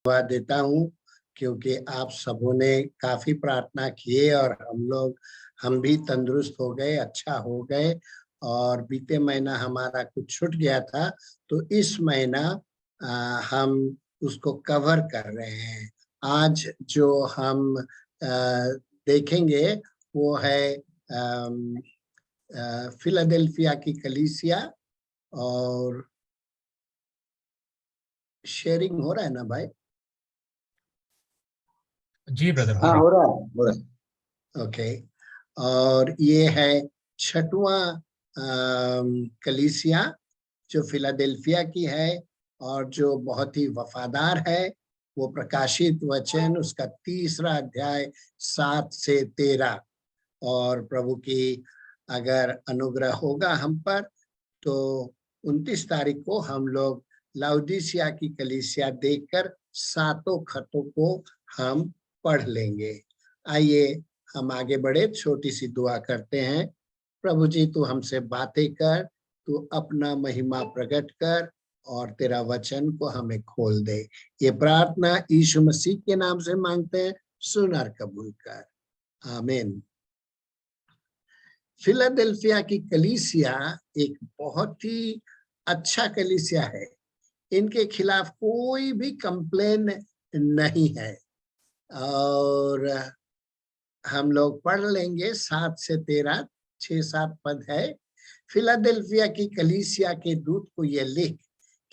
धन्यवाद देता हूँ क्योंकि आप सबों ने काफी प्रार्थना किए और हम भी तंदुरुस्त हो गए, अच्छा हो गए। और बीते महीना हमारा कुछ छूट गया था, तो इस महीना हम उसको कवर कर रहे हैं। आज जो हम देखेंगे वो है फिलाडेल्फिया की कलीसिया। और शेयरिंग हो रहा है ना भाई? जी ब्रदर, हाँ, हो रहा है, हो रहा है। ओके। और ये है छठवां कलीसिया जो फिलाडेल्फिया की है और जो बहुत ही वफादार है। वो प्रकाशित वचन उसका 3रा अध्याय 7 से 13। और प्रभु की अगर अनुग्रह होगा हम पर, तो 29 तारीख को हम लोग लाउदीसिया की कलीसिया देखकर 7 खतों को हम पढ़ लेंगे। आइए हम आगे बढ़े, छोटी सी दुआ करते हैं। प्रभु जी, तू हमसे बातें कर, तू अपना महिमा प्रकट कर और तेरा वचन को हमें खोल दे। ये प्रार्थना यीशु मसीह के नाम से मांगते हैं, सुन और कबूल कर, आमीन। फिलाडेल्फिया की कलीसिया एक बहुत ही अच्छा कलीसिया है। इनके खिलाफ कोई भी कंप्लेन नहीं है। और हम लोग पढ़ लेंगे 7 से 13, 6-7 पद है। फिलाडेल्फिया की कलीसिया के दूत को यह लिख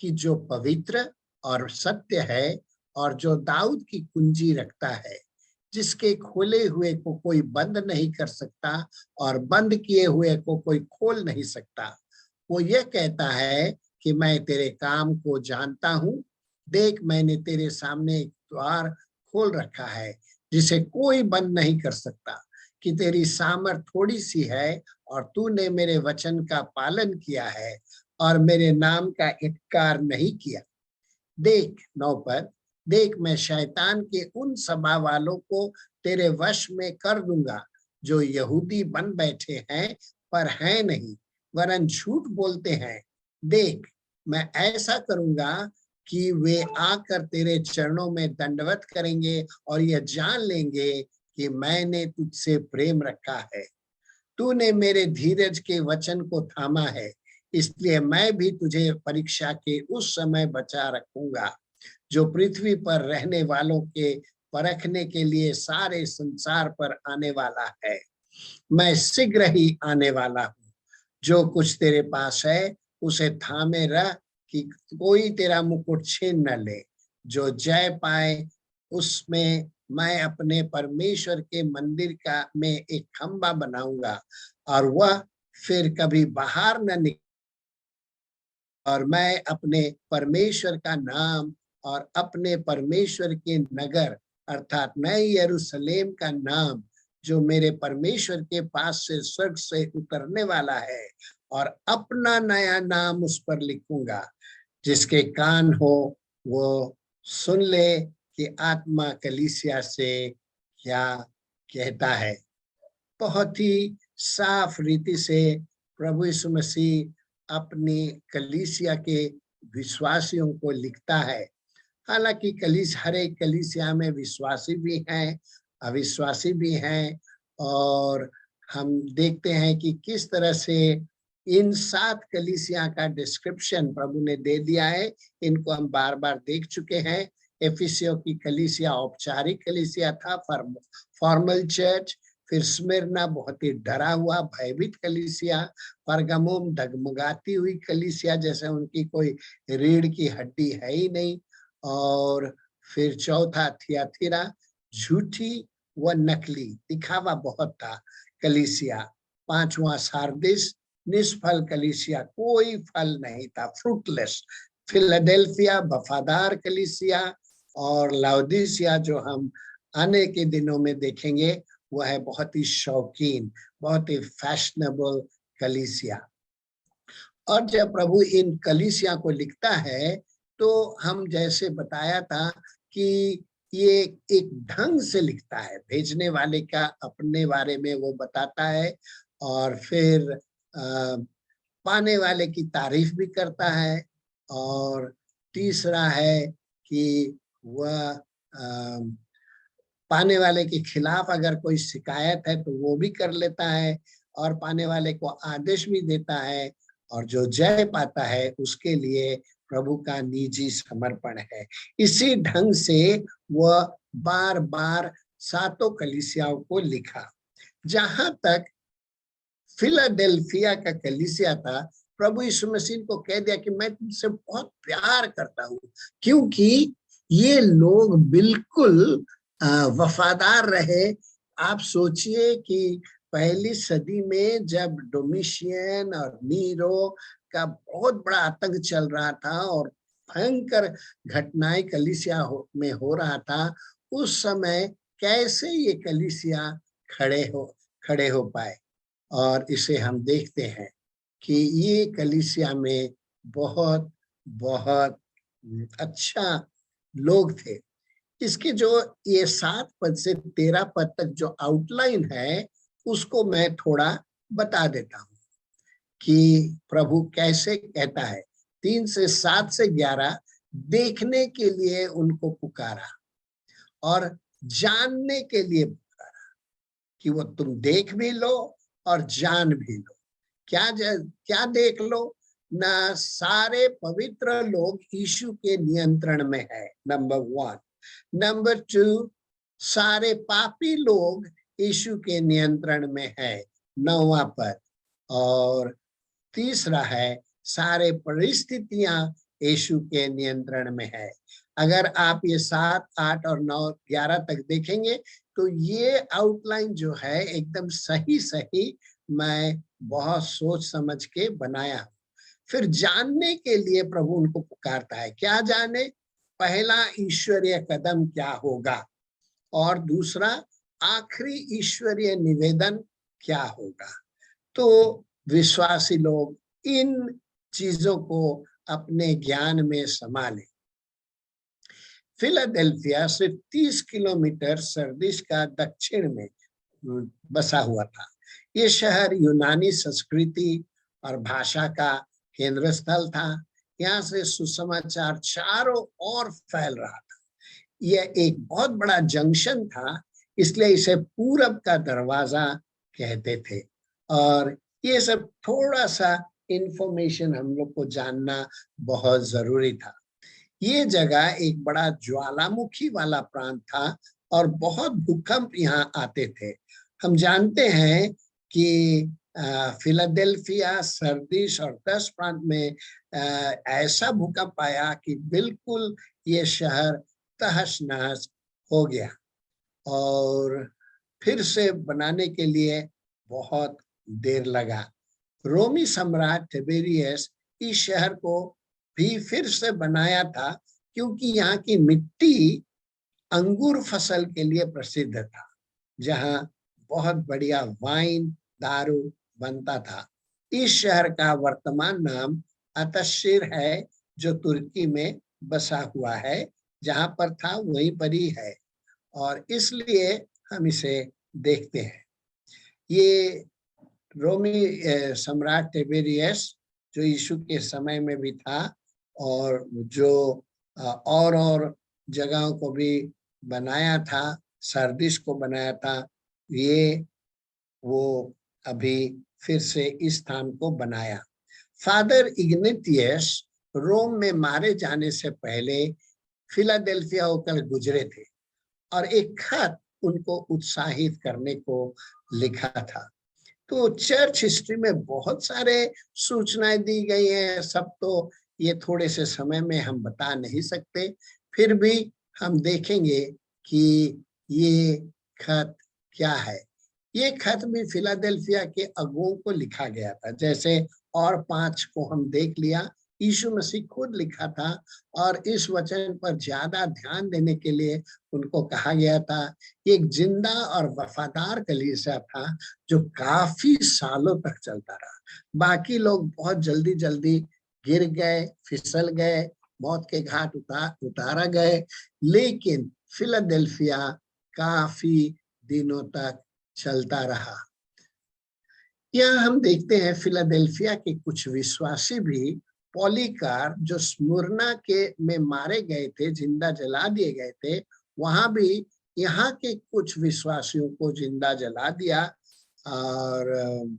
कि जो पवित्र और सत्य है और जो दाऊद की कुंजी रखता है, जिसके खोले हुए को कोई बंद नहीं कर सकता और बंद किए हुए को कोई खोल नहीं सकता, वो ये कहता है कि मैं तेरे काम को जानता हूँ। देख, मैंने तेरे सामने एक द्वार खोल रखा है जिसे कोई बंद नहीं कर सकता, कि तेरी सामर्थ थोड़ी सी है और तूने मेरे वचन का पालन किया है और मेरे नाम का इनकार नहीं किया। देख 9 पर, देख मैं शैतान के उन सभा वालों को तेरे वश में कर दूंगा जो यहूदी बन बैठे हैं पर हैं नहीं, वरन झूठ बोलते हैं। देख, मैं ऐसा करूंगा कि वे आकर तेरे चरणों में दंडवत करेंगे और यह जान लेंगे कि मैंने तुझसे प्रेम रखा है। तूने मेरे धीरज के वचन को थामा है, इसलिए मैं भी तुझे परीक्षा के उस समय बचा रखूंगा जो पृथ्वी पर रहने वालों के परखने के लिए सारे संसार पर आने वाला है। मैं शीघ्र ही आने वाला हूँ। जो कुछ तेरे पास है उसे थामे रह कि कोई तेरा मुकुट छीन न ले। जो जय पाए उसमें मैं अपने परमेश्वर के मंदिर का में एक खंबा बनाऊंगा और वह फिर कभी बाहर न निकले। और मैं अपने परमेश्वर का नाम और अपने परमेश्वर के नगर अर्थात नए यरूशलेम का नाम जो मेरे परमेश्वर के पास से स्वर्ग से उतरने वाला है, और अपना नया नाम उस पर लिखूंगा। जिसके कान हो वो सुन ले कि आत्मा कलीसिया से क्या कहता है। बहुत ही साफ रीति से प्रभु यीशु मसीह अपनी कलीसिया के विश्वासियों को लिखता है। हालांकि हर एक कलीसिया में विश्वासी भी हैं, अविश्वासी भी हैं। और हम देखते हैं कि किस तरह से इन 7 कलीसिया का डिस्क्रिप्शन प्रभु ने दे दिया है। इनको हम बार बार देख चुके हैं। एफिसियों की कलीसिया औपचारिक कलीसिया था, फॉर्मल चर्च। फिर स्मिरना बहुत ही डरा हुआ भयभीत कलीसिया। परगमुम डगमगाती हुई कलीसिया, जैसे उनकी कोई रीढ़ की हड्डी है ही नहीं। और फिर चौथा थियाथिरा, झूठी व नकली, दिखावा बहुत था कलीसिया। 5वां सार्दिस, निष्फल कलीसिया, कोई फल नहीं था, फ्रूटलेस। फिलाडेल्फिया, वफादार कलीसिया। और लाउदीसिया जो हम आने के दिनों में देखेंगे, वह है बहुत ही शौकीन, बहुत ही फैशनेबल कलीसिया। और जब प्रभु इन कलीसिया को लिखता है, तो हम जैसे बताया था कि ये एक ढंग से लिखता है। भेजने वाले का अपने बारे में वो बताता है और फिर पाने वाले की तारीफ भी करता है। और तीसरा है कि वह पाने वाले के खिलाफ अगर कोई शिकायत है तो वो भी कर लेता है, और पाने वाले को आदेश भी देता है, और जो जय पाता है उसके लिए प्रभु का निजी समर्पण है। इसी ढंग से वह बार बार सातों कलीसियाओं को लिखा। जहां तक फिलाडेल्फिया का कलीसिया था, प्रभु यीशु मसीह को कह दिया कि मैं तुमसे बहुत प्यार करता हूं, क्योंकि ये लोग बिल्कुल वफादार रहे। आप सोचिए कि पहली सदी में जब डोमिशियन और नीरो का बहुत बड़ा आतंक चल रहा था और भयंकर घटनाएं कलीसिया में हो रहा था, उस समय कैसे ये कलीसिया खड़े हो पाए। और इसे हम देखते हैं कि ये कलीसिया में बहुत बहुत अच्छा लोग थे। इसके जो ये 7 पद से 13 पद तक जो आउटलाइन है, उसको मैं थोड़ा बता देता हूं कि प्रभु कैसे कहता है। 3 से 7 से 11 देखने के लिए उनको पुकारा और जानने के लिए पुकारा कि वो तुम देख भी लो और जान भी लो। क्या देख लो ना, सारे पवित्र लोग यीशु के नियंत्रण में है, नंबर 1। नंबर 2, सारे पापी लोग यीशु के नियंत्रण में है, 9वां पद। और तीसरा है, सारे परिस्थितियां यीशु के नियंत्रण में है। अगर आप ये 7, 8 और 9, 11 तक देखेंगे तो ये आउटलाइन जो है एकदम सही सही मैं बहुत सोच समझ के बनाया। फिर जानने के लिए प्रभु उनको पुकारता है। क्या जाने? पहला ईश्वरीय कदम क्या होगा, और दूसरा आखिरी ईश्वरीय निवेदन क्या होगा। तो विश्वासी लोग इन चीजों को अपने ज्ञान में संभालें। फिलाडेल्फिया सिर्फ 30 किलोमीटर सरदिस का दक्षिण में बसा हुआ था। ये शहर यूनानी संस्कृति और भाषा का केंद्र स्थल था। यहाँ से सुसमाचार चारों ओर फैल रहा था। यह एक बहुत बड़ा जंक्शन था, इसलिए इसे पूरब का दरवाजा कहते थे। और ये सब थोड़ा सा इंफॉर्मेशन हम लोग को जानना बहुत जरूरी था। ये जगह एक बड़ा ज्वालामुखी वाला प्रांत था और बहुत भूकंप यहाँ आते थे। हम जानते हैं कि फिलाडेल्फिया, सरदिस और 10 प्रांत में ऐसा भूकंप आया कि बिल्कुल ये शहर तहस नहस हो गया, और फिर से बनाने के लिए बहुत देर लगा। रोमी सम्राट टिबेरियस इस शहर को भी फिर से बनाया था, क्योंकि यहाँ की मिट्टी अंगूर फसल के लिए प्रसिद्ध था, जहाँ बहुत बढ़िया वाइन, दारू बनता था। इस शहर का वर्तमान नाम अतशीर है, जो तुर्की में बसा हुआ है। जहाँ पर था वहीं पर ही है, और इसलिए हम इसे देखते हैं। ये रोमी सम्राट टिबेरियस जो यीशु के समय में भी था, और जो और जगहों को भी बनाया था, सरदिस को बनाया था, ये वो अभी फिर से इस स्थान को बनाया। फादर इग्नेटियस रोम में मारे जाने से पहले फिलाडेल्फिया होकर गुजरे थे, और एक खत उनको उत्साहित करने को लिखा था। तो चर्च हिस्ट्री में बहुत सारे सूचनाएं दी गई हैं, सब तो ये थोड़े से समय में हम बता नहीं सकते। फिर भी हम देखेंगे कि ये खत क्या है। ये खत भी फिलाडेल्फिया के अगुओं को लिखा गया था, जैसे और 5 को हम देख लिया। यीशु मसीह खुद लिखा था, और इस वचन पर ज्यादा ध्यान देने के लिए उनको कहा गया था। एक जिंदा और वफादार कलीसिया था, जो काफी सालों तक चलता रहा। बाकी लोग बहुत जल्दी जल्दी गिर गए, फिसल गए, मौत के घाट उतारा गए, लेकिन फिलाडेल्फिया काफी दिनों तक चलता रहा। यहाँ हम देखते हैं फिलाडेल्फिया के कुछ विश्वासी भी पॉलीकार जो स्मुरना के में मारे गए थे, जिंदा जला दिए गए थे, वहां भी यहाँ के कुछ विश्वासियों को जिंदा जला दिया और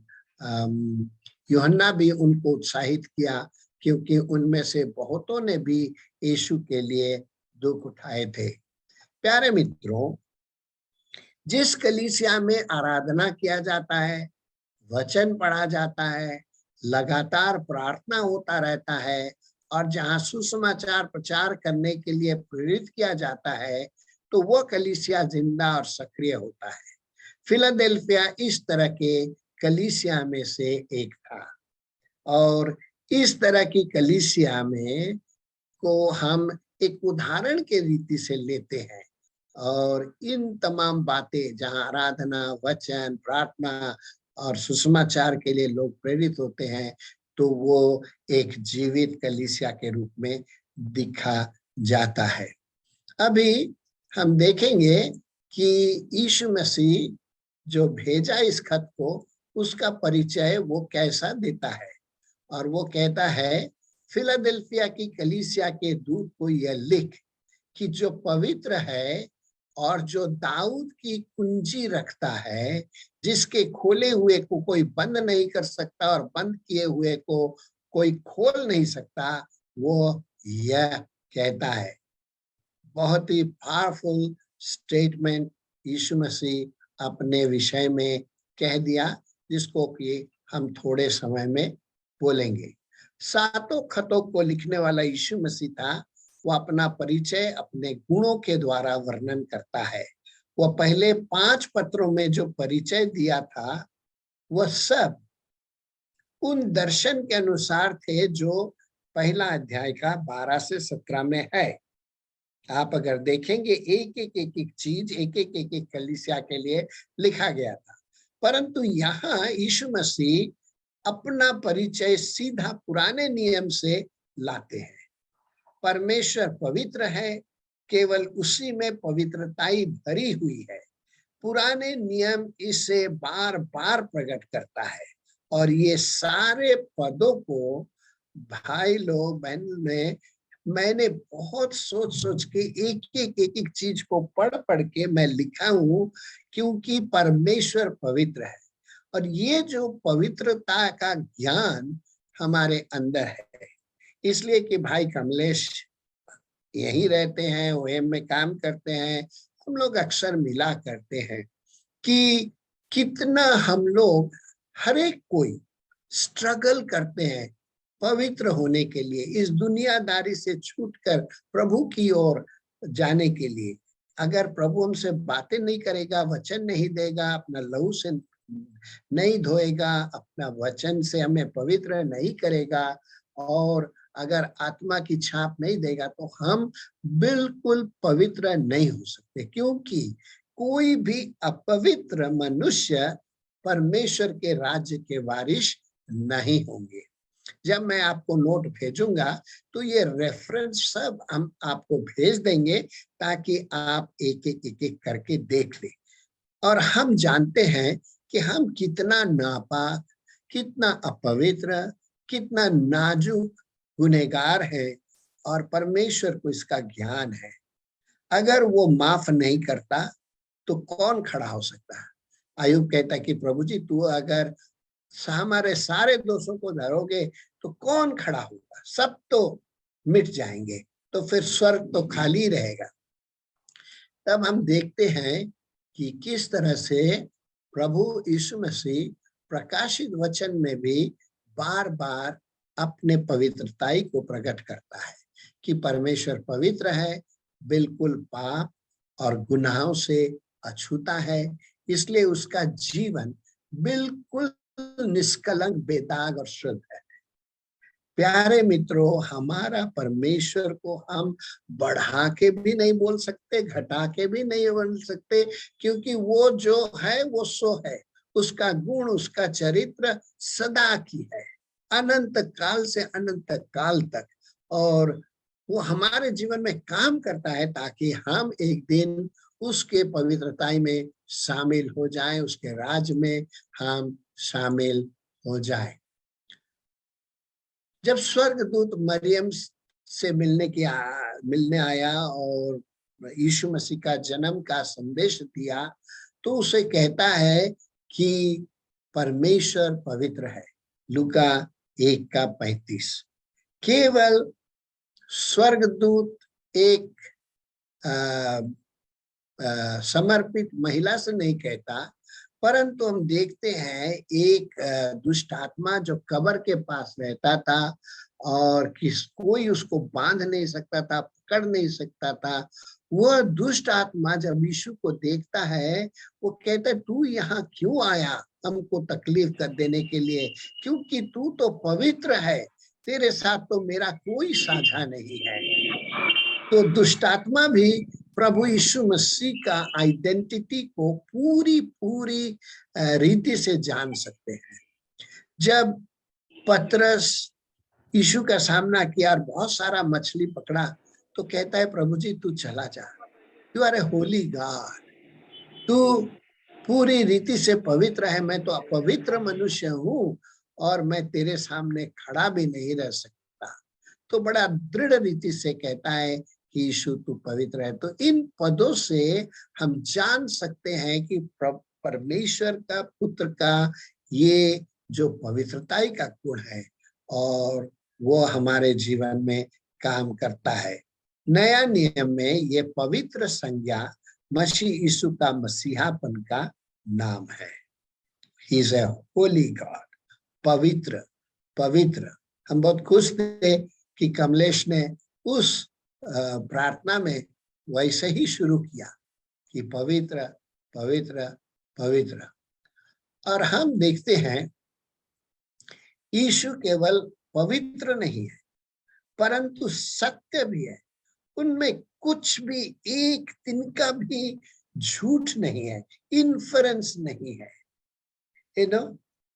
यूहन्ना भी उनको उत्साहित किया, क्योंकि उनमें से बहुतों ने भी यीशु के लिए दुख उठाए थे। प्यारे मित्रों, जिस कलीसिया में आराधना किया जाता है, वचन पढ़ा जाता है, लगातार प्रार्थना होता रहता है और जहां सुसमाचार प्रचार करने के लिए प्रेरित किया जाता है, तो वो कलीसिया जिंदा और सक्रिय होता है। फिलाडेल्फिया इस तरह के कलीसिया में से एक था और इस तरह की कलीसिया में को हम एक उदाहरण के रीति से लेते हैं और इन तमाम बातें जहां आराधना, वचन, प्रार्थना और सुसमाचार के लिए लोग प्रेरित होते हैं, तो वो एक जीवित कलीसिया के रूप में दिखा जाता है। अभी हम देखेंगे कि यीशु मसीह जो भेजा इस खत को, उसका परिचय वो कैसा देता है। और वो कहता है, फिलाडेल्फिया की कलीसिया के दूत को यह लिख कि जो पवित्र है और जो दाऊद की कुंजी रखता है, जिसके खोले हुए को कोई बंद नहीं कर सकता और बंद किए हुए को कोई खोल नहीं सकता, वो यह कहता है। बहुत ही पावरफुल स्टेटमेंट यीशु मसीह अपने विषय में कह दिया, जिसको कि हम थोड़े समय में बोलेंगे। सातों खतों को लिखने वाला यीशु मसीह था। वो अपना परिचय अपने गुणों के द्वारा वर्णन करता है। वह पहले 5 पत्रों में जो परिचय दिया था, वह सब उन दर्शन के अनुसार थे जो पहला अध्याय का 12 से 17 में है। आप अगर देखेंगे, एक चीज एक कलीसिया के लिए लिखा गया था, परंतु यहाँ यीशु मसीह अपना परिचय सीधा पुराने नियम से लाते हैं। परमेश्वर पवित्र है, केवल उसी में पवित्रताई भरी हुई है। पुराने नियम इसे बार बार प्रकट करता है और ये सारे पदों को भाई लोग, बहन में मैंने बहुत सोच सोच के एक चीज को पढ़ पढ़ के मैं लिखा हूं, क्योंकि परमेश्वर पवित्र है और ये जो पवित्रता का ज्ञान हमारे अंदर है। इसलिए कि भाई कमलेश यहीं रहते हैं, ओएम में काम करते हैं, हम लोग अक्सर मिला करते हैं कि कितना हम लोग हर एक कोई स्ट्रगल करते हैं पवित्र होने के लिए, इस दुनियादारी से छूटकर प्रभु की ओर जाने के लिए। अगर प्रभु हमसे बातें नहीं करेगा, वचन नहीं देगा, अपना लहू से नहीं धोएगा, अपना वचन से हमें पवित्र नहीं करेगा और अगर आत्मा की छाप नहीं देगा, तो हम बिल्कुल पवित्र नहीं हो सकते, क्योंकि कोई भी अपवित्र मनुष्य परमेश्वर के राज्य के वारिस नहीं होंगे। जब मैं आपको नोट भेजूंगा तो ये रेफरेंस सब हम आपको भेज देंगे, ताकि आप एक करके देख लें। और हम जानते हैं कि हम कितना नापाक, कितना अपवित्र, कितना नाजुक गुनहगार है और परमेश्वर को इसका ज्ञान है। अगर वो माफ नहीं करता तो कौन खड़ा हो सकता है। अय्यूब कहता है कि प्रभु जी, तू अगर हमारे सारे दोषों को धरोगे तो कौन खड़ा होगा, सब तो मिट जाएंगे, तो फिर स्वर्ग तो खाली रहेगा। तब हम देखते हैं कि किस तरह से प्रभु यीशु मसीह प्रकाशित वचन में भी बार बार अपने पवित्रताई को प्रकट करता है कि परमेश्वर पवित्र है, बिल्कुल पाप और गुनाहों से अछूता है, इसलिए उसका जीवन बिल्कुल निष्कलंक, बेदाग और शुद्ध है। प्यारे मित्रों, हमारा परमेश्वर को हम बढ़ा के भी नहीं बोल सकते, घटा के भी नहीं बोल सकते, क्योंकि वो जो है वो सो है। उसका गुण, उसका चरित्र सदा की है, अनंत काल से अनंत काल तक, और वो हमारे जीवन में काम करता है ताकि हम एक दिन उसके पवित्रताई में शामिल हो जाएं, उसके राज में हम शामिल हो जाएं। जब स्वर्गदूत मरियम से मिलने आया और यीशु मसीह का जन्म का संदेश दिया, तो उसे कहता है कि परमेश्वर पवित्र है। लूका 1:35। केवल स्वर्गदूत एक समर्पित महिला से नहीं कहता, परंतु हम देखते हैं एक दुष्ट आत्मा जो कब्र के पास रहता था और कोई उसको बांध नहीं सकता था, पकड़ नहीं सकता था, वह दुष्ट आत्मा जब यीशु को देखता है, वो कहता है तू यहाँ क्यों आया हमको तकलीफ कर देने के लिए, क्योंकि तू तो पवित्र है, तेरे साथ तो मेरा कोई साझा नहीं है। तो दुष्ट आत्मा भी प्रभु यीशु मसीह का आइडेंटिटी को पूरी रीति से जान सकते हैं। जब पतरस यीशु का सामना किया और बहुत सारा मछली पकड़ा, तो कहता है प्रभु जी तू चला जा, you are a holy god, तू पूरी रीति से पवित्र है, मैं तो अपवित्र मनुष्य हूँ और मैं तेरे सामने खड़ा भी नहीं रह सकता। तो बड़ा दृढ़ रीति से कहता है कि यीशु तू पवित्र है। तो इन पदों से हम जान सकते हैं कि परमेश्वर का पुत्र का ये जो पवित्रताई का गुण है और वो हमारे जीवन में काम करता है। नया नियम में ये पवित्र संज्ञा मसीह यीशु का मसीहापन का नाम है। He is a holy God, पवित्र पवित्र। हम बहुत खुश थे कि कमलेश ने उस प्रार्थना में वैसे ही शुरू किया कि पवित्र पवित्र पवित्र। और हम देखते हैं यीशु केवल पवित्र नहीं है परंतु सत्य भी है, उनमें कुछ भी एक तिनका भी झूठ नहीं है, इन्फ्रेंस नहीं है।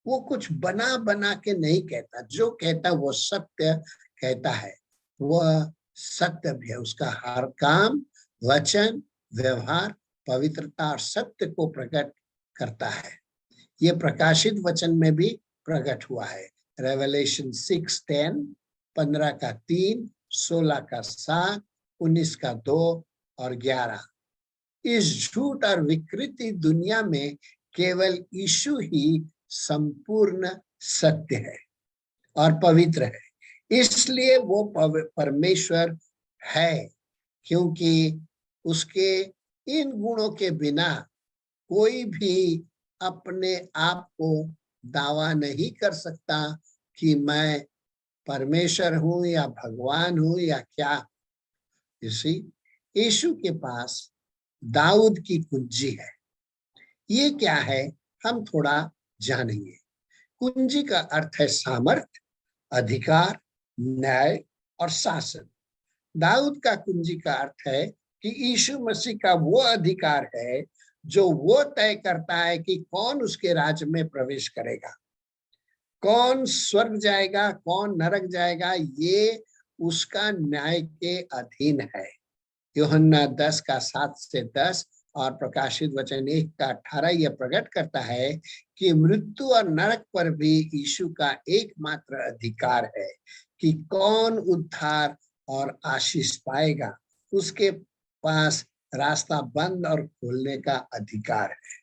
वो कुछ बना बना के नहीं कहता, जो कहता वो सत्य कहता है, वह सत्य भी है। उसका हर काम, वचन, व्यवहार पवित्रता और सत्य को प्रकट करता है। ये प्रकाशित वचन में भी प्रकट हुआ है। रेवलेशन 6:10, 15:3, 16:7, 19:2 और 11। इस झूठ और विकृति दुनिया में केवल यीशु ही संपूर्ण सत्य है और पवित्र है। इसलिए वो परमेश्वर है, क्योंकि उसके इन गुणों के बिना कोई भी अपने आप को दावा नहीं कर सकता कि मैं परमेश्वर हूं या भगवान हूं या क्या। इसी यीशु के पास दाऊद की कुंजी है। ये क्या है हम थोड़ा जानेंगे। कुंजी का अर्थ है सामर्थ, अधिकार, न्याय और शासन। दाऊद का कुंजी का अर्थ है कि यीशु मसीह का वो अधिकार है जो वो तय करता है कि कौन उसके राज्य में प्रवेश करेगा, कौन स्वर्ग जाएगा, कौन नरक जाएगा, ये उसका न्याय के अधीन है। यूहन्ना 10:7-10 और प्रकाशित वचन 1:18 यह प्रकट करता है कि मृत्यु और नरक पर भी यीशु का एकमात्र अधिकार है कि कौन उद्धार और आशीष पाएगा। उसके पास रास्ता बंद और खोलने का अधिकार है।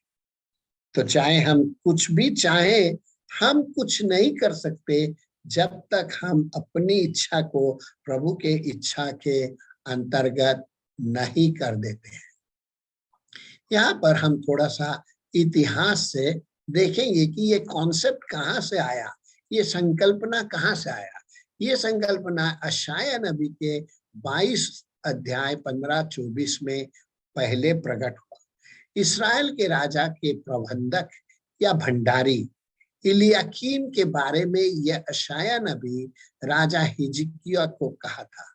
तो चाहे हम कुछ भी चाहे, हम कुछ नहीं कर सकते जब तक हम अपनी इच्छा को प्रभु के इच्छा के अंतर्गत नहीं कर देते हैं। यहाँ पर हम थोड़ा सा इतिहास से देखेंगे कि ये कॉन्सेप्ट कहाँ से आया, ये संकल्पना कहाँ से आया। ये संकल्पना यशायाह नबी के 22:15-24 में पहले प्रकट हुआ। इस्राएल के राजा के प्रबंधक या भंडारी इलियाकीम के बारे में यह यशायाह नबी राजा हिजकिय्याह को कहा था।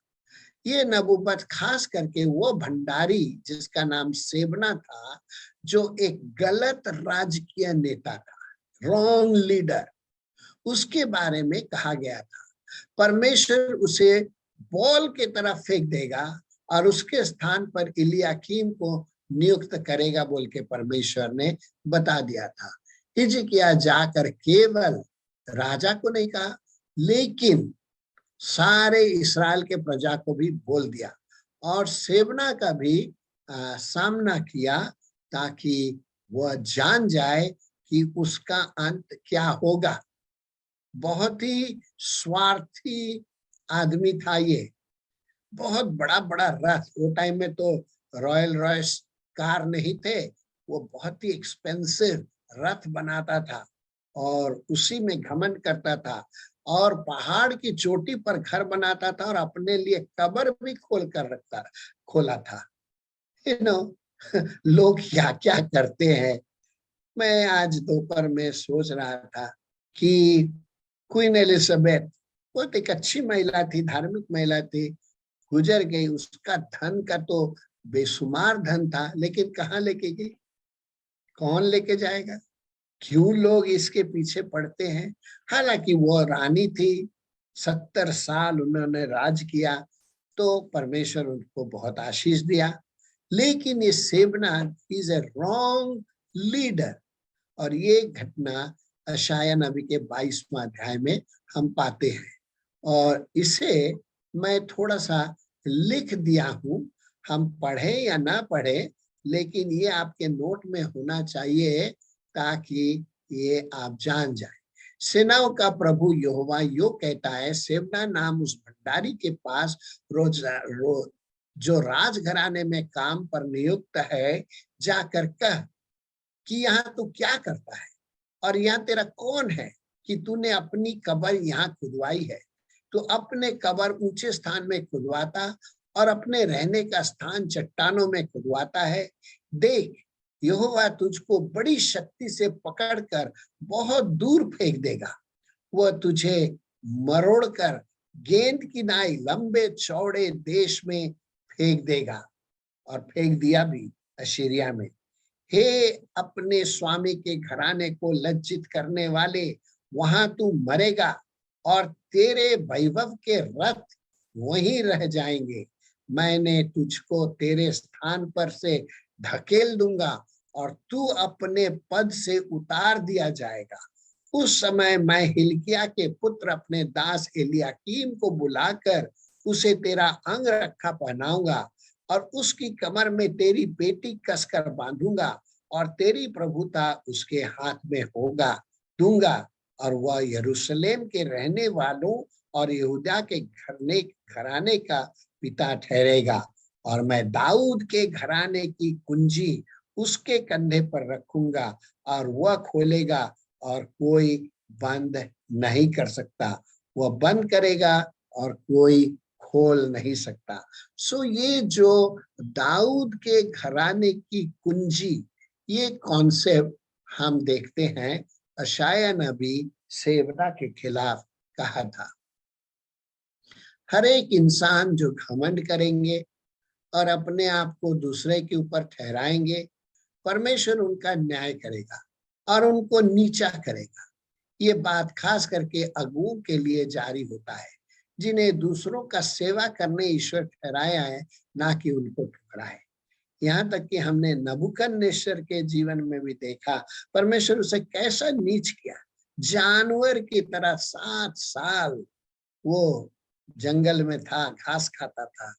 ये नबूवत खास करके वो भंडारी जिसका नाम सेबना था, जो एक गलत राजकीय नेता था, रॉन्ग लीडर, उसके बारे में कहा गया था। परमेश्वर उसे बॉल की तरह फेंक देगा और उसके स्थान पर इलियाकीम को नियुक्त करेगा बोल के परमेश्वर ने बता दिया था। हिजकिय्याह जाकर केवल राजा को नहीं कहा, लेकिन सारे इस्राएल के प्रजा को भी बोल दिया और सेवना का भी सामना किया, ताकि वह जान जाए कि उसका अंत क्या होगा। बहुत ही स्वार्थी आदमी था ये। बहुत बड़ा बड़ा रथ, वो टाइम में तो रॉयल रॉयस कार नहीं थे, वो बहुत ही एक्सपेंसिव रथ बनाता था और उसी में घमंड करता था और पहाड़ की चोटी पर घर बनाता था और अपने लिए कब्र भी खोला था। यू नो लोग क्या क्या करते हैं। मैं आज दोपहर में सोच रहा था कि क्वीन एलिजाबेथ बहुत एक अच्छी महिला थी, धार्मिक महिला थी, गुजर गई। उसका धन का तो बेशुमार धन था, लेकिन कहाँ लेके गई, कौन लेके जाएगा? क्यों लोग इसके पीछे पड़ते हैं? हालांकि वो रानी थी, 70 साल उन्होंने राज किया, तो परमेश्वर उनको बहुत आशीष दिया। लेकिन ये सेवना इज ए रॉन्ग लीडर, और ये घटना यशायाह नबी के 22वां अध्याय में हम पाते हैं। और इसे मैं थोड़ा सा लिख दिया हूं, हम पढ़े या ना पढ़े, लेकिन ये आपके नोट में होना चाहिए ताकि ये आप जान जाए। सेनाओं का प्रभु यहोवा यो कहता है, सेवना नाम उस भंडारी के पास रोज जो राजघराने में काम पर नियुक्त है, जाकर कह कि यहाँ तू क्या करता है और यहाँ तेरा कौन है कि तूने अपनी कब्र यहाँ खुदवाई है। तो अपने कब्र ऊंचे स्थान में खुदवाता और अपने रहने का स्थान चट्टानों में खुदवाता है। देख, यहोवा तुझको बड़ी शक्ति से पकड़कर बहुत दूर फेंक देगा। वह तुझे मरोड़कर गेंद की नाई लंबे चौड़े देश में फेंक देगा, और फेंक दिया भी, अशीरिया में। हे अपने स्वामी के घराने को लज्जित करने वाले, वहां तू मरेगा और तेरे वैभव के रथ वहीं रह जाएंगे। मैंने तुझको तेरे स्थान पर से ढकेल दूंगा और तू अपने पद से उतार दिया जाएगा। उस समय मैं हिल्किया के पुत्र अपने दास एलियाकीम को बुलाकर उसे तेरा अंग रखा पहनाऊंगा और उसकी कमर में तेरी पेटी कसकर बांधूंगा और तेरी प्रभुता उसके हाथ में दूंगा, और वह यरूशलेम के रहने वालों और यहूदा के घराने का पिता ठहरेगा। और मैं दाऊद के घराने की कुंजी उसके कंधे पर रखूंगा और वह खोलेगा और कोई बंद नहीं कर सकता, वह बंद करेगा और कोई खोल नहीं सकता। सो ये जो दाऊद के घराने की कुंजी, ये कॉन्सेप्ट हम देखते हैं यशायाह नबी सेवना के खिलाफ कहा था। हर एक इंसान जो घमंड करेंगे और अपने आप को दूसरे के ऊपर ठहराएंगे, परमेश्वर उनका न्याय करेगा और उनको नीचा करेगा। ये बात खास करके अगुओं के लिए जारी होता है, जिन्हें दूसरों का सेवा करने ईश्वर ठहराया है, ना कि उनको ठुकराए। यहाँ तक कि हमने नबूकदनेस्सर के जीवन में भी देखा, परमेश्वर उसे कैसा नीच किया। जानवर की तरह 7 साल वो जंगल में था, घास खाता था।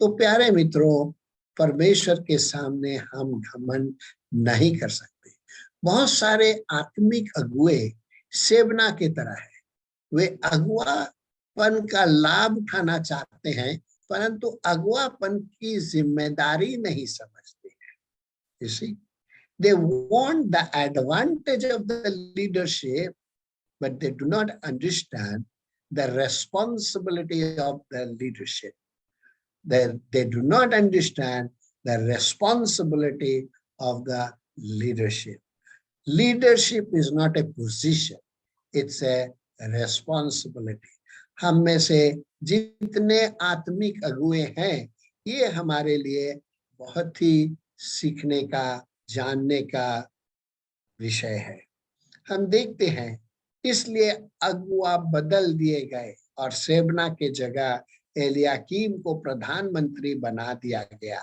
तो प्यारे मित्रों, परमेश्वर के सामने हम घमंड नहीं कर सकते। बहुत सारे आत्मिक अगुए सेवना की तरह है, वे अगुआपन का लाभ उठाना चाहते हैं, परंतु अगुआपन की जिम्मेदारी नहीं समझते हैं। You see, they want the advantage of the leadership, but they do not understand the responsibility of the leadership. They do not understand the responsibility of the leadership. Leadership is not a position, it's a responsibility. हम में से जितने आत्मिक अगुए हैं, ये हमारे लिए बहुत ही सीखने का, जानने का विषय है। हम देखते हैं, इसलिए अगुआ बदल दिए गए और सेवना के जगह एलियाकीम को प्रधानमंत्री बना दिया गया।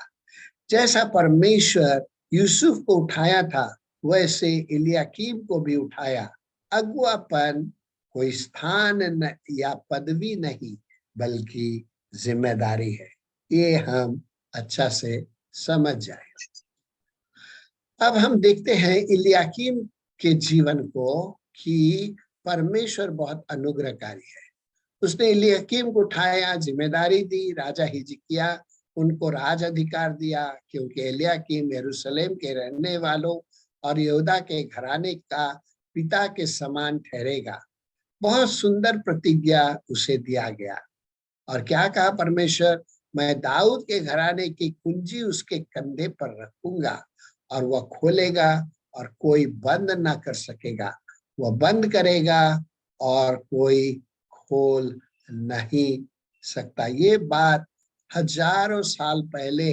जैसा परमेश्वर यूसुफ को उठाया था, वैसे एलियाकीम को भी उठाया। अगुआपन कोई स्थान या पदवी नहीं, बल्कि जिम्मेदारी है। ये हम अच्छा से समझ जाए। अब हम देखते हैं इलियाकीम के जीवन को कि परमेश्वर बहुत अनुग्रहकारी है। उसने इलियाकीम को उठाया, जिम्मेदारी दी, राजा हिजकिया उनको राज अधिकार दिया, क्योंकि इलियाकीम यरूशलेम के रहने वालों और यहूदा के घराने का पिता के समान ठहरेगा। बहुत सुंदर प्रतिज्ञा उसे दिया गया। और क्या कहा परमेश्वर, मैं दाऊद के घराने की कुंजी उसके कंधे पर रखूंगा और वह खोलेगा और कोई बंद ना कर सकेगा, वह बंद करेगा और कोई खोल नहीं सकता। ये बात हजारों साल पहले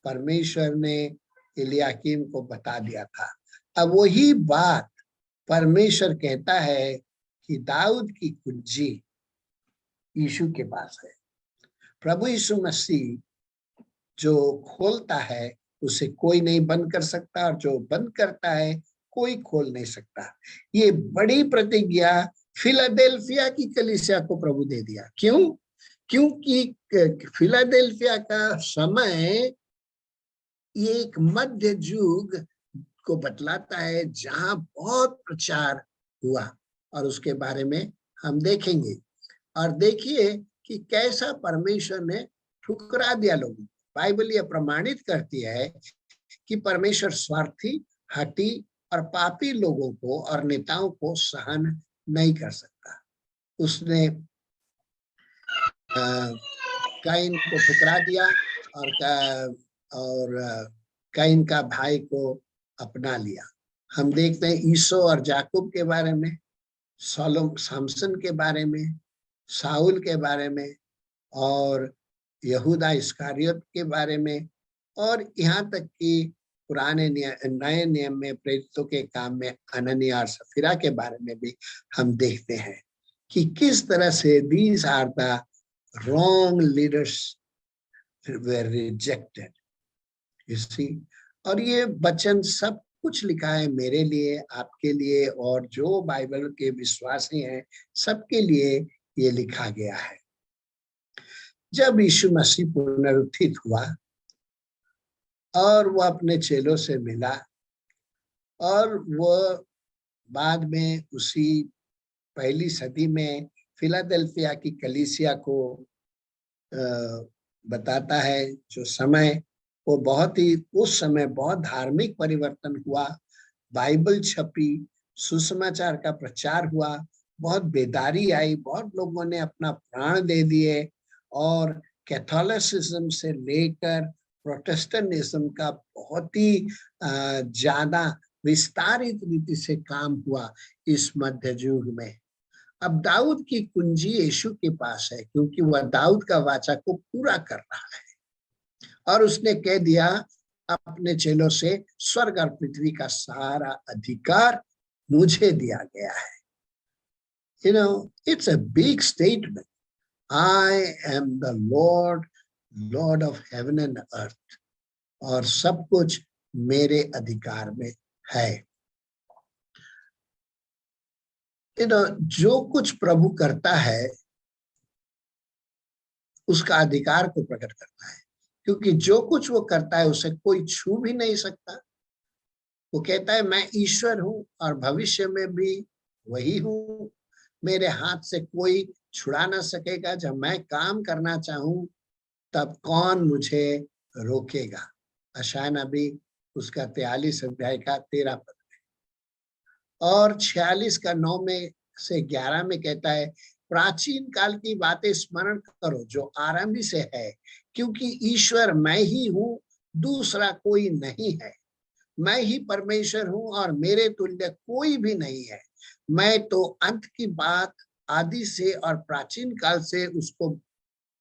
परमेश्वर ने इलियाकीम को बता दिया था। अब वही बात परमेश्वर कहता है कि दाऊद की कुंजी यीशु के पास है। प्रभु यीशु मसीह जो खोलता है उसे कोई नहीं बंद कर सकता, और जो बंद करता है कोई खोल नहीं सकता। ये बड़ी प्रतिज्ञा फिलाडेल्फिया की कलीसिया को प्रभु दे दिया। क्यों? क्योंकि फिलाडेल्फिया का समय ये एक मध्य युग को बतलाता है जहां बहुत प्रचार हुआ, और उसके बारे में हम देखेंगे। और देखिए कि कैसा परमेश्वर ने ठुकरा दिया लोगों को। बाइबल यह प्रमाणित करती है कि परमेश्वर स्वार्थी, हठी और पापी लोगों को और नेताओं को सहन नहीं कर सकता। उसने कैन को ठुकरा दिया और कैन का भाई को अपना लिया। हम देखते हैं ईसो और जाकूब के बारे में, सामसन के बारे में, साउल के बारे में, और यहूदा इस्करियोत के बारे में, और यहाँ तक कि नए नियम में प्रेरितों के काम में अननिया और सफीरा के बारे में भी हम देखते हैं कि किस तरह से these are the wrong leaders were rejected, you see। और ये वचन सब कुछ लिखा है मेरे लिए, आपके लिए, और जो बाइबल के विश्वासी हैं सबके लिए ये लिखा गया है। जब यीशु मसीह पुनरुत्थित हुआ और वह अपने चेलों से मिला, और वह बाद में उसी पहली सदी में फिलाडेल्फिया की कलीसिया को बताता है, जो समय वो बहुत ही, उस समय बहुत धार्मिक परिवर्तन हुआ, बाइबल छपी, सुसमाचार का प्रचार हुआ, बहुत बेदारी आई, बहुत लोगों ने अपना प्राण दे दिए, और कैथोलिसिज्म से लेकर प्रोटेस्टेंटिज्म का बहुत ही ज्यादा विस्तारित रीति से काम हुआ इस मध्य युग में। अब दाऊद की कुंजी यीशु के पास है, क्योंकि वह दाऊद का वाचा को पूरा कर रहा है, और उसने कह दिया अपने चेलों से, स्वर्ग और पृथ्वी का सारा अधिकार मुझे दिया गया है। You know, it's a big statement. I am the Lord of heaven and earth, और सब कुछ मेरे अधिकार में है। You know, जो कुछ प्रभु करता है उसका अधिकार को प्रकट करता है, क्योंकि जो कुछ वो करता है उसे कोई छू भी नहीं सकता। वो कहता है मैं ईश्वर हूं और भविष्य में भी वही हूं, मेरे हाथ से कोई छुड़ा ना सकेगा। जब मैं काम करना चाहूं तब कौन मुझे रोकेगा। यशायाह नबी उसका 43 अध्याय का 13 पद में, और 46 का 9 में से 11 में कहता है, प्राचीन काल की बातें स्मरण करो जो आरंभ से है, क्योंकि ईश्वर मैं ही हूं, दूसरा कोई नहीं है। मैं ही परमेश्वर हूं और मेरे तुल्य कोई भी नहीं है। मैं तो अंत की बात आदि से और प्राचीन काल से उसको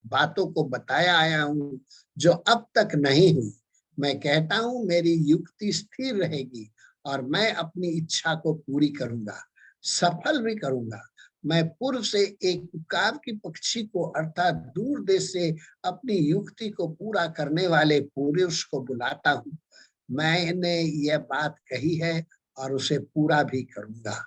बातों को बताया आया हूं जो अब तक नहीं हुई। मैं कहता हूं मेरी युक्ति स्थिर रहेगी और मैं अपनी इच्छा को पूरी करूंगा, सफल भी करूंगा। मैं पूर्व से एक उकाब की पक्षी को, अर्थात दूर देश से अपनी युक्ति को पूरा करने वाले पुरुष को बुलाता हूं। मैंने यह बात कही है और उसे पूरा भी करूंगा।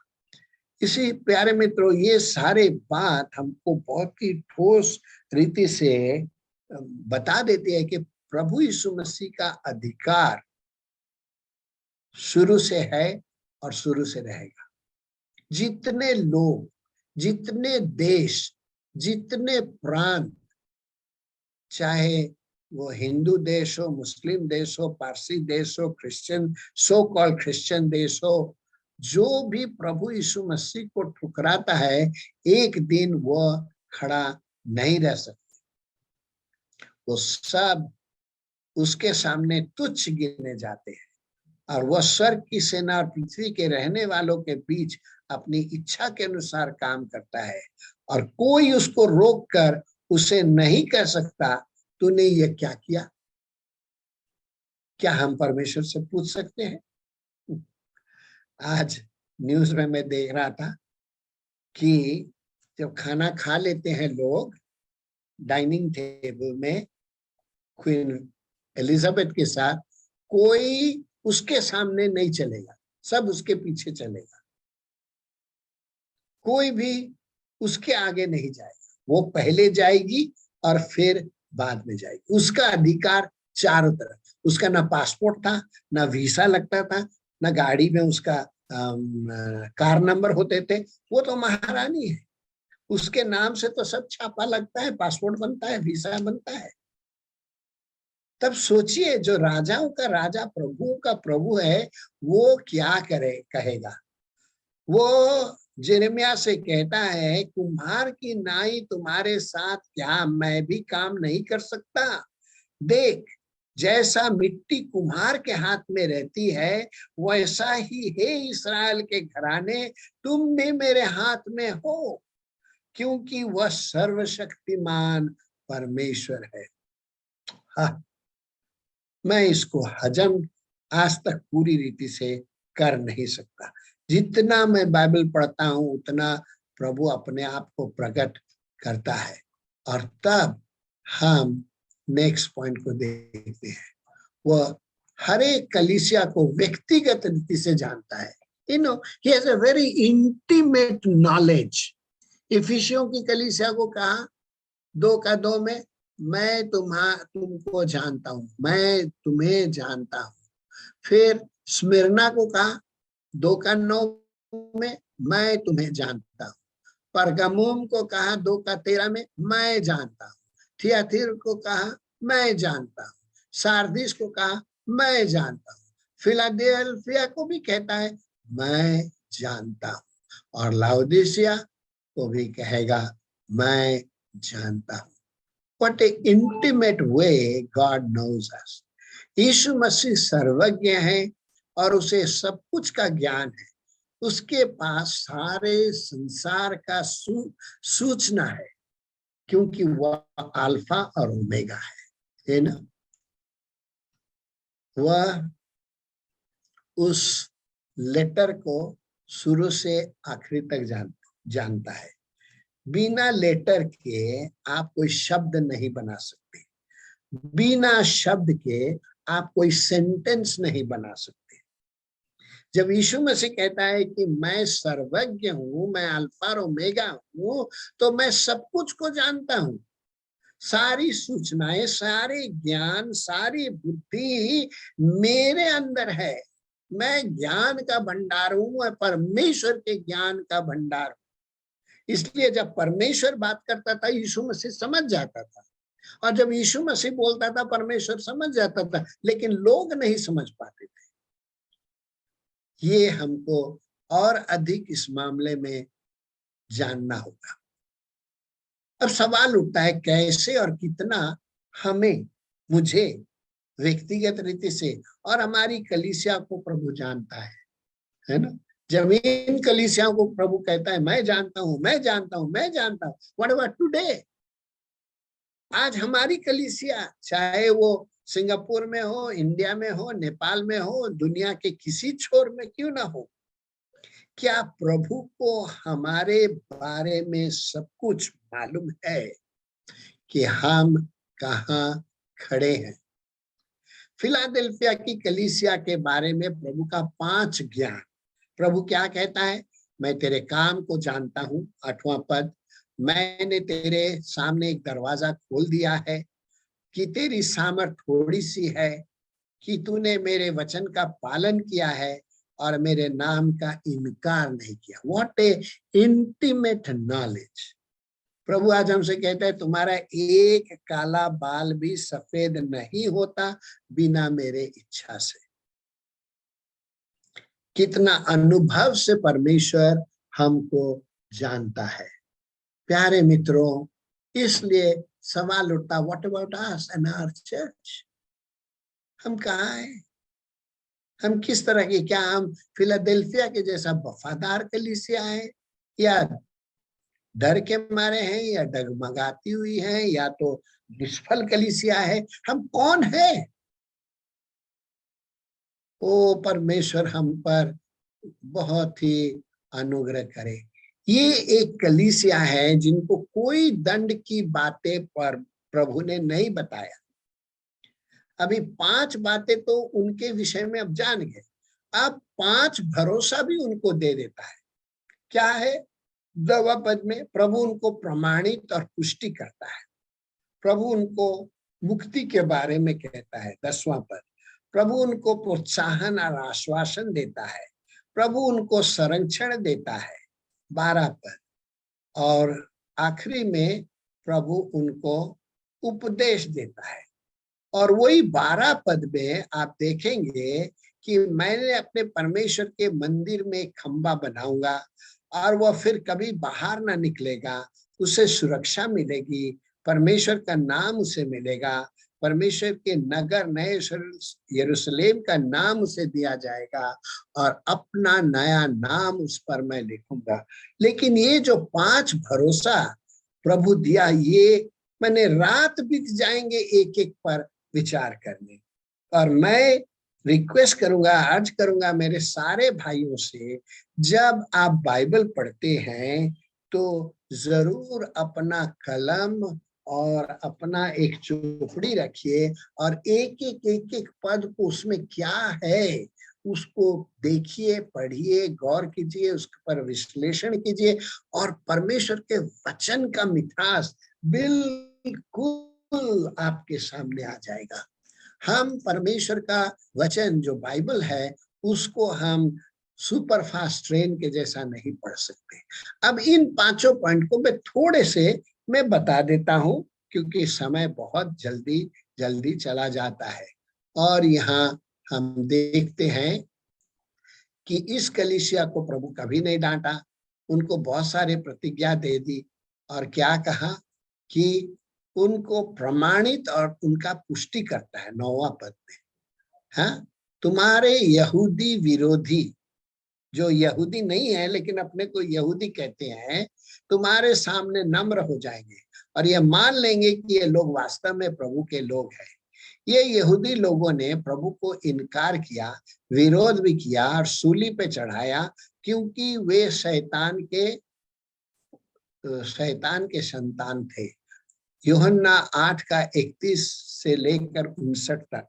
इसी प्यारे मित्रों, ये सारे बात हमको बहुत ही ठोस रीति से बता देती है कि प्रभु यीशु मसीह का अधिकार शुरू से है और शुरू से रहेगा। जितने लोग, जितने देश, जितने प्रांत, चाहे वो हिंदू देश हो, मुस्लिम देश हो, पारसी देश हो, क्रिश्चियन, सो कॉल्ड क्रिश्चियन देश हो, जो भी प्रभु यीशु मसीह को ठुकराता है, एक दिन वो खड़ा नहीं रह सकते। वो सब उसके सामने तुच्छ गिने जाते हैं और वह स्वर्ग की सेना और पृथ्वी के रहने वालों के बीच अपनी इच्छा के अनुसार काम करता है और कोई उसको रोक कर उसे नहीं कह सकता, तूने ये क्या किया। क्या हम परमेश्वर से पूछ सकते हैं? आज न्यूज में मैं देख रहा था कि जब खाना खा लेते हैं लोग डाइनिंग टेबल में क्वीन एलिजाबेथ के साथ, कोई उसके सामने नहीं चलेगा, सब उसके पीछे चलेगा, कोई भी उसके आगे नहीं जाएगा। वो पहले जाएगी और फिर बाद में जाएगी। उसका अधिकार चारों तरफ। उसका ना पासपोर्ट था, ना वीसा लगता था, ना गाड़ी में उसका कार नंबर होते थे। वो तो महारानी है, उसके नाम से तो सब छापा लगता है, पासपोर्ट बनता है, वीसा बनता है। तब सोचिए, जो राजाओं का राजा, प्रभुओं का प्रभु है, वो क्या कहेगा। वो यिर्मयाह से कहता है, कुम्हार की नाई तुम्हारे साथ क्या मैं भी काम नहीं कर सकता। देख, जैसा मिट्टी कुम्हार के हाथ में रहती है, वैसा ही हे इस्राएल के घराने, तुम भी मेरे हाथ में हो, क्योंकि वह सर्वशक्तिमान परमेश्वर है। हाँ, मैं इसको हजम आज तक पूरी रीति से कर नहीं सकता। जितना मैं बाइबल पढ़ता हूं, उतना प्रभु अपने आप को प्रकट करता है। और तब हम नेक्स्ट पॉइंट को देखते हैं। वह हर एक कलीसिया को व्यक्तिगत रीति से जानता है। You know, he has a very intimate knowledge. इफिसियों की कलीसिया को कहा 2 में, मैं तुमको जानता हूं, मैं तुम्हें जानता हूं। फिर स्मिरना को कहा 2:9 में, मैं तुम्हें जानता हूं। परगमुम को कहा 2:13 में, मैं जानता हूं। थियातीर को कहा मैं जानता हूं। सारदीस को कहा मैं जानता हूं। फिलाडेल्फिया को भी कहता है मैं जानता हूं। और लाउदीसिया को भी कहेगा मैं जानता हूं। What an intimate way God knows us. यीशु मसीह सर्वज्ञ है और उसे सब कुछ का ज्ञान है। उसके पास सारे संसार का सूचना है, क्योंकि वह अल्फा और ओमेगा है ना। वह उस लेटर को शुरू से आखिरी तक जानता है। बिना लेटर के आप कोई शब्द नहीं बना सकते, बिना शब्द के आप कोई सेंटेंस नहीं बना सकते। जब यीशु मसीह कहता है कि मैं सर्वज्ञ हूं, मैं अल्फा और ओमेगा हूं, तो मैं सब कुछ को जानता हूं। सारी सूचनाएं, सारे ज्ञान, सारी बुद्धि मेरे अंदर है। मैं ज्ञान का भंडार हूं, मैं परमेश्वर के ज्ञान का भंडार हूं। इसलिए जब परमेश्वर बात करता था, यीशु मसीह समझ जाता था, और जब यीशु मसीह बोलता था, परमेश्वर समझ जाता था, लेकिन लोग नहीं समझ पाते थे। ये हमको और अधिक इस मामले में जानना होगा। अब सवाल उठता है, कैसे और कितना हमें, मुझे व्यक्तिगत रीति से और हमारी कलीसिया को प्रभु जानता है ना। जब इन कलीसियाओं को प्रभु कहता है मैं जानता हूं, मैं जानता हूं, मैं जानता हूं, व्हाट अबाउट टुडे? आज हमारी कलीसिया, चाहे वो सिंगापुर में हो, इंडिया में हो, नेपाल में हो, दुनिया के किसी छोर में क्यों ना हो, क्या प्रभु को हमारे बारे में सब कुछ मालूम है कि हम कहाँ खड़े हैं? फिलाडेल्फिया की कलीसिया के बारे में प्रभु का 5 ज्ञान। प्रभु क्या कहता है? मैं तेरे काम को जानता हूँ। 8वां पद, मैंने तेरे सामने एक दरवाजा खोल दिया है कि तेरी सामर्थ थोड़ी सी है कि तूने मेरे वचन का पालन किया है और मेरे नाम का इनकार नहीं किया। What a intimate knowledge. प्रभु आज हमसे कहता है तुम्हारा एक काला बाल भी सफेद नहीं होता बिना मेरे इच्छा से। कितना अनुभव से परमेश्वर हमको जानता है। प्यारे मित्रों, इसलिए सवाल उठता, what about us and our church? हम कहाँ हैं? हम किस तरह के, क्या हम फिलाडेल्फिया के जैसा वफादार कलीसिया है, या डर के मारे हैं, या डगमगाती हुई है, या तो निष्फल कलीसिया है? हम कौन है? ओ परमेश्वर हम पर बहुत ही अनुग्रह करे। ये एक कलीसिया है जिनको कोई दंड की बातें पर प्रभु ने नहीं बताया। अभी 5 बातें तो उनके विषय में अब जान गए, अब 5 भरोसा भी उनको दे देता है। क्या है? 10वां पद में प्रभु उनको प्रमाणित और पुष्टि करता है। प्रभु उनको मुक्ति के बारे में कहता है। 10वां पद, प्रभु उनको प्रोत्साहन और आश्वासन देता है। प्रभु उनको संरक्षण देता है। 12 पद, और आखिरी में प्रभु उनको उपदेश देता है। और वही 12 पद में आप देखेंगे कि मैंने अपने परमेश्वर के मंदिर में एक खंबा बनाऊंगा और वह फिर कभी बाहर ना निकलेगा, उसे सुरक्षा मिलेगी, परमेश्वर का नाम उसे मिलेगा, परमेश्वर के नगर नए यरूशलेम का नाम उसे दिया जाएगा और अपना नया नाम उस पर मैं लिखूंगा। लेकिन ये जो 5 भरोसा प्रभु दिया, ये मैंने रात बीत जाएंगे एक एक पर विचार करने। और मैं रिक्वेस्ट करूंगा, अर्ज करूंगा मेरे सारे भाइयों से, जब आप बाइबल पढ़ते हैं तो जरूर अपना कलम और अपना एक चौपड़ी रखिए और एक एक पद को उसमें क्या है उसको देखिए, पढ़िए, गौर कीजिए, उस पर विश्लेषण कीजिए और परमेश्वर के वचन का मिठास बिल्कुल आपके सामने आ जाएगा। हम परमेश्वर का वचन जो बाइबल है उसको हम सुपर फास्ट ट्रेन के जैसा नहीं पढ़ सकते। अब इन 5 पॉइंट को मैं थोड़े से मैं बता देता हूं क्योंकि समय बहुत जल्दी जल्दी चला जाता है। और यहाँ हम देखते हैं कि इस कलीसिया को प्रभु कभी नहीं डांटा, उनको बहुत सारे प्रतिज्ञा दे दी और क्या कहा कि उनको प्रमाणित और उनका पुष्टि करता है 9वां पद में। हाँ, तुम्हारे यहूदी विरोधी, जो यहूदी नहीं है लेकिन अपने को यहूदी कहते हैं, तुम्हारे सामने नम्र हो जाएंगे और ये मान लेंगे कि ये लोग वास्तव में प्रभु के लोग हैं। ये यहूदी लोगों ने प्रभु को इनकार किया, विरोध भी किया और सूली पे चढ़ाया क्योंकि वे शैतान के संतान थे। यूहन्ना 8:31 से लेकर 59 तक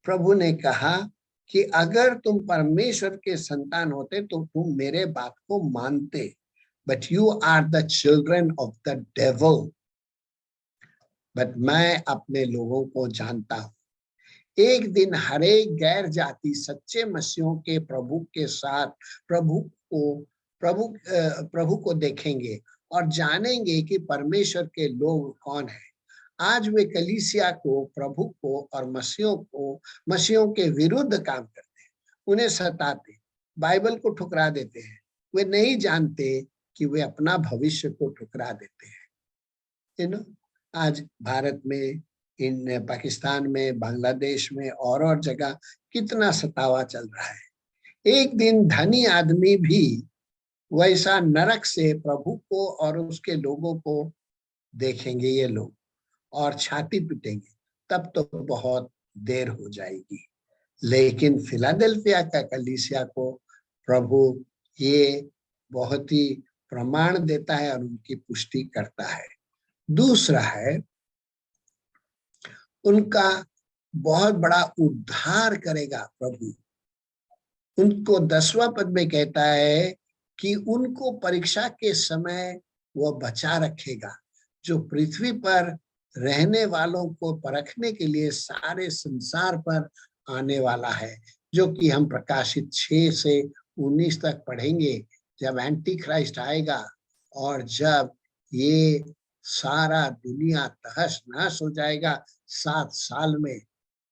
प्रभु ने कहा कि अगर तुम परमेश्वर के संतान होते तो तुम मेरे बात को मानते, but you are the children of the devil. बट मैं अपने लोगों को जानता हूं। एक दिन हर एक गैर जाति सच्चे मसीहों के प्रभु के साथ प्रभु को देखेंगे और जानेंगे कि परमेश्वर के लोग कौन हैं। आज वे कलीसिया को, प्रभु को और मसीहों के विरुद्ध काम करते हैं, उन्हें सताते, बाइबल को ठुकरा देते हैं। वे नहीं जानते कि वे अपना भविष्य को ठुकरा देते हैं। आज भारत में, इन पाकिस्तान में, बांग्लादेश में और जगह कितना सतावा चल रहा है। एक दिन धनी आदमी भी वैसा नरक से प्रभु को और उसके लोगों को देखेंगे ये लोग और छाती पीटेंगे, तब तो बहुत देर हो जाएगी। लेकिन फिलाडेल्फिया का कलीसिया को प्रभु ये बहुत ही प्रमाण देता है और उनकी पुष्टि करता है। दूसरा है, उनका बहुत बड़ा उद्धार करेगा प्रभु। उनको 10वां पद में कहता है कि उनको परीक्षा के समय वह बचा रखेगा, जो पृथ्वी पर रहने वालों को परखने के लिए सारे संसार पर आने वाला है, जो कि हम प्रकाशित 6 से 19 तक पढ़ेंगे। जब एंटी क्राइस्ट आएगा और जब ये सारा दुनिया तहस नहस हो जाएगा 7 साल में,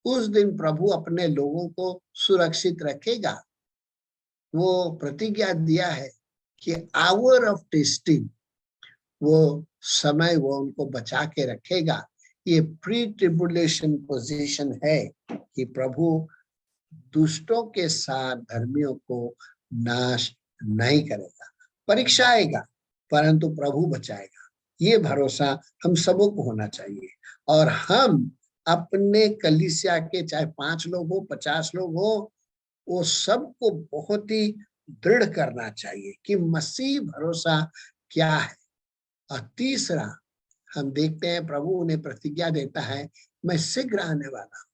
उस दिन प्रभु अपने लोगों को सुरक्षित रखेगा। वो प्रतिज्ञा दिया है कि आवर ऑफ टेस्टिंग, वो समय वो उनको बचा के रखेगा। ये प्री ट्रिबुलेशन पोजीशन है कि प्रभु दुष्टों के साथ धर्मियों को नाश नहीं करेगा। परीक्षा आएगा परंतु प्रभु बचाएगा, ये भरोसा हम सबों को होना चाहिए। और हम अपने कलीसिया के चाहे 5 लोग हो 50 लोग हो, वो सबको बहुत ही दृढ़ करना चाहिए कि मसीह भरोसा क्या है। और तीसरा, हम देखते हैं प्रभु उन्हें प्रतिज्ञा देता है, मैं शीघ्र आने वाला हूं।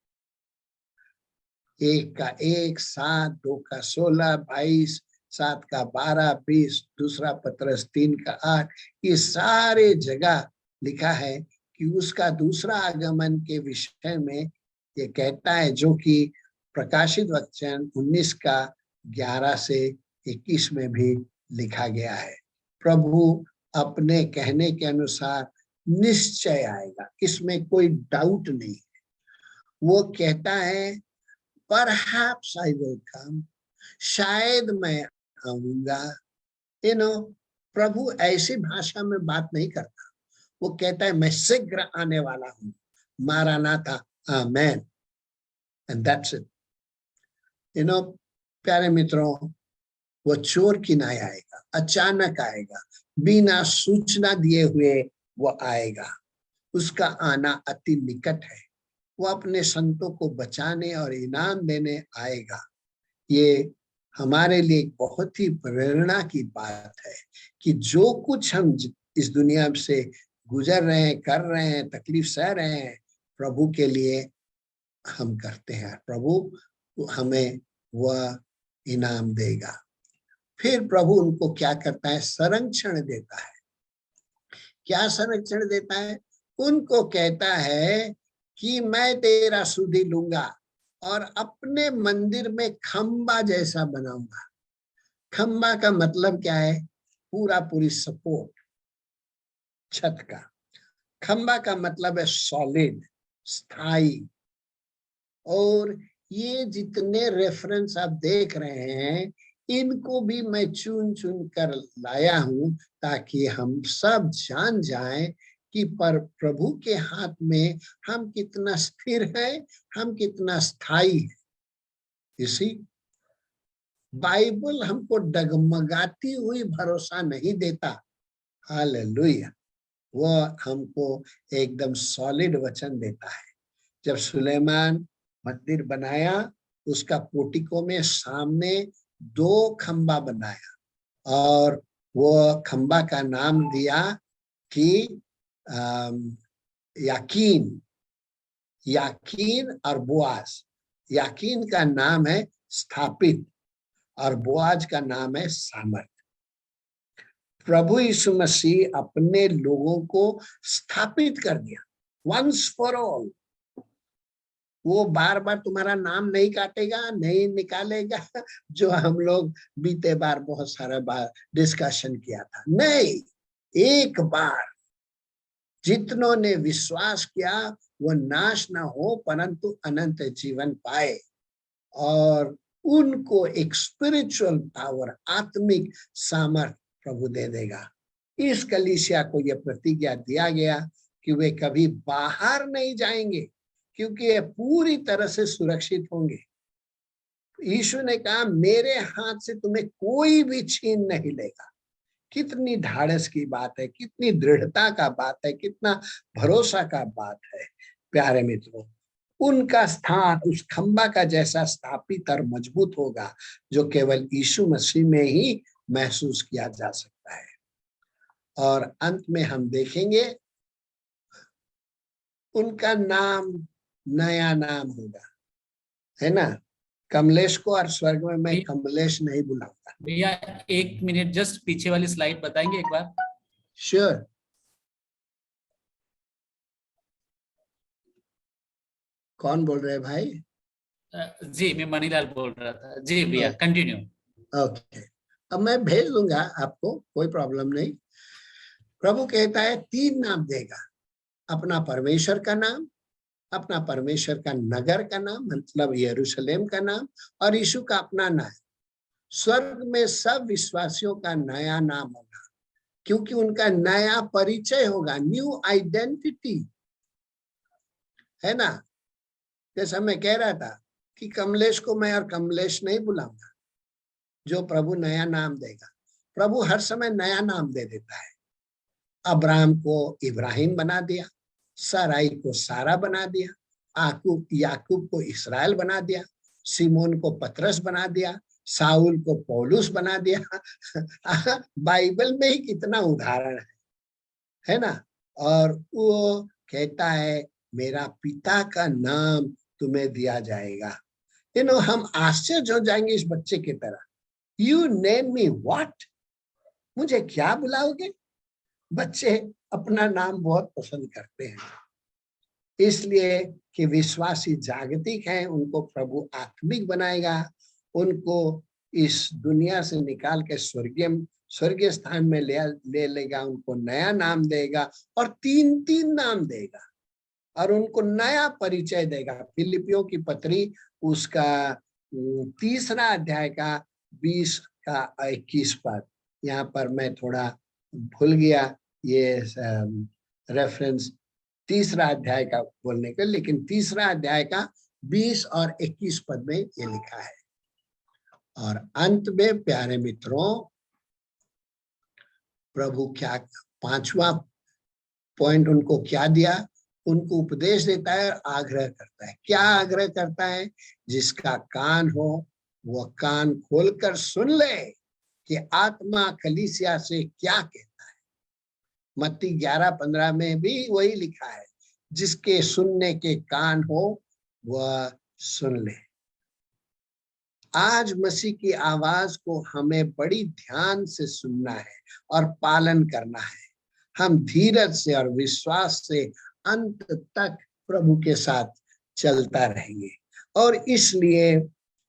1 का 1, 7, 2 का 16, 22, 7 का 12, 20, दूसरा पत्रस 3 का 8, ये सारे जगह लिखा है कि उसका दूसरा आगमन के विषय में ये कहता है, जो कि प्रकाशित वचन 19 का 11 से 21 में भी लिखा गया है। प्रभु अपने कहने के अनुसार निश्चय आएगा, इसमें कोई डाउट नहीं है। वो कहता है परहैप्स आई विल कम, शायद मैं आऊंगा। प्रभु ऐसी भाषा में बात नहीं करता, वो कहता है मैं शीघ्र आने वाला हूं, मारानाथा, आमेन, एंड दैट्स इट। प्यारे मित्रों, वो चोर की नाई आएगा, अचानक आएगा, बिना सूचना दिए हुए वो आएगा। उसका आना अति निकट है। वो अपने संतों को बचाने और इनाम देने आएगा। ये हमारे लिए एक बहुत ही प्रेरणा की बात है कि जो कुछ हम इस दुनिया से गुजर रहे हैं, कर रहे हैं, तकलीफ सह रहे हैं, प्रभु के लिए हम करते हैं। प्रभु हमें वह इनाम देगा। फिर प्रभु उनको क्या करता है? संरक्षण देता है। क्या संरक्षण देता है? उनको कहता है कि मैं तेरा सुधि लूंगा और अपने मंदिर में खंबा जैसा बनाऊंगा। खंबा का मतलब क्या है? पूरा पूरी सपोर्ट, छत का। खंबा का मतलब है सॉलिड, स्थायी। और ये जितने रेफरेंस आप देख रहे हैं, इनको भी मैं चुन चुन कर लाया हूं ताकि हम सब जान जाएं कि पर प्रभु के हाथ में हम कितना स्थिर है, हम कितना स्थायी है। इसी बाइबल हमको डगमगाती हुई भरोसा नहीं देता। हालेलुया। वह हमको एकदम सॉलिड वचन देता है। जब सुलेमान मंदिर बनाया, उसका पोर्टिको में सामने 2 खंबा बनाया और वो खंबा का नाम दिया कि याकीन। याकीन और बोआज। याकीन का नाम है स्थापित और बोआज का नाम है सामर्थ। प्रभु यीशु मसीह अपने लोगों को स्थापित कर दिया वंस फॉर ऑल। वो बार बार तुम्हारा नाम नहीं काटेगा, नहीं निकालेगा, जो हम लोग बीते बार बहुत सारा बार डिस्कशन किया था। नहीं, एक बार जितनों ने विश्वास किया वो नाश ना हो परंतु अनंत जीवन पाए। और उनको एक स्पिरिचुअल पावर, आत्मिक सामर्थ प्रभु दे देगा। इस कलीसिया को यह प्रतिज्ञा दिया गया कि वे कभी बाहर नहीं जाएंगे, क्योंकि ये पूरी तरह से सुरक्षित होंगे। यीशु ने कहा मेरे हाथ से तुम्हें कोई भी छीन नहीं लेगा। कितनी ढाढ़स की बात है, कितनी दृढ़ता का बात है, कितना भरोसा का बात है। प्यारे मित्रों, उनका स्थान उस खंबा का जैसा स्थापित और मजबूत होगा, जो केवल यीशु मसीह में ही महसूस किया जा सकता है। और अंत में हम देखेंगे उनका नाम नया नाम होगा, है ना? कमलेश को और स्वर्ग में मैं कमलेश नहीं बुलाऊंगा। भैया 1 मिनट, जस्ट पीछे वाली स्लाइड बताएंगे एक बार? श्योर। कौन बोल रहे हैं भाई? जी मैं मणिलाल बोल रहा था जी। भैया कंटिन्यू। ओके, अब मैं भेज दूंगा आपको, कोई प्रॉब्लम नहीं। प्रभु कहता है 3 नाम देगा, अपना परमेश्वर का नाम, अपना परमेश्वर का नगर का नाम मतलब यरूशलेम का नाम, और यीशु का अपना नाम। स्वर्ग में सब विश्वासियों का नया नाम होगा, क्योंकि उनका नया परिचय होगा, न्यू आइडेंटिटी, है ना। जैसा मैं कह रहा था कि कमलेश को मैं और कमलेश नहीं बुलाऊंगा, जो प्रभु नया नाम देगा। प्रभु हर समय नया नाम दे देता है। अब्राहम को इब्राहिम बना दिया, साराई को सारा बना दिया, याकूब को इसराइल बना दिया, सिमोन को पतरस बना दिया, साउल को पौलुस बना दिया। बाइबल में ही कितना उदाहरण है ना। और वो कहता है मेरा पिता का नाम तुम्हें दिया जाएगा। हम आश्चर्य हो जाएंगे इस बच्चे की तरह। यू नेम मी व्हाट, मुझे क्या बुलाओगे? बच्चे अपना नाम बहुत पसंद करते हैं, इसलिए कि विश्वासी जागतिक हैं, उनको प्रभु आत्मिक बनाएगा, उनको इस दुनिया से निकाल के स्वर्गीय स्थान में ले लेगा, उनको नया नाम देगा और 3 नाम देगा और उनको नया परिचय देगा। फिलिपियों की पत्री उसका 3 अध्याय का 20 का 21 पद, यहाँ पर मैं थोड़ा भूल गया ये रेफरेंस 3 अध्याय का बोलने का, लेकिन 3 अध्याय का 20 और 21 पद में ये लिखा है। और अंत में प्यारे मित्रों, प्रभु क्या 5वां पॉइंट उनको क्या दिया? उनको उपदेश देता है और आग्रह करता है। क्या आग्रह करता है? जिसका कान हो वह कान खोलकर सुन ले कि आत्मा कलीसिया से क्या कहता है। मत्ती 11:15 में भी वही लिखा है, जिसके सुनने के कान हो वह सुन ले। आज मसीह की आवाज को हमें बड़ी ध्यान से सुनना है और पालन करना है। हम धीरज से और विश्वास से अंत तक प्रभु के साथ चलता रहेंगे। और इसलिए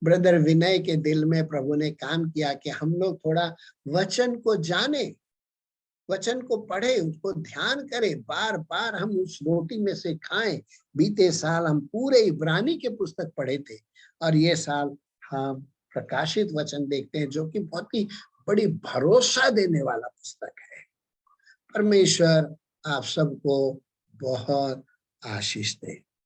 ब्रदर विनय के दिल में प्रभु ने काम किया कि हम लोग थोड़ा वचन को जाने, वचन को पढ़े, उसको ध्यान करें, बार बार हम उस रोटी में से खाएं। बीते साल हम पूरे इब्रानी के पुस्तक पढ़े थे और ये साल हम प्रकाशित वचन देखते हैं, जो कि बहुत ही बड़ी भरोसा देने वाला पुस्तक है। परमेश्वर आप सबको बहुत आशीष दे।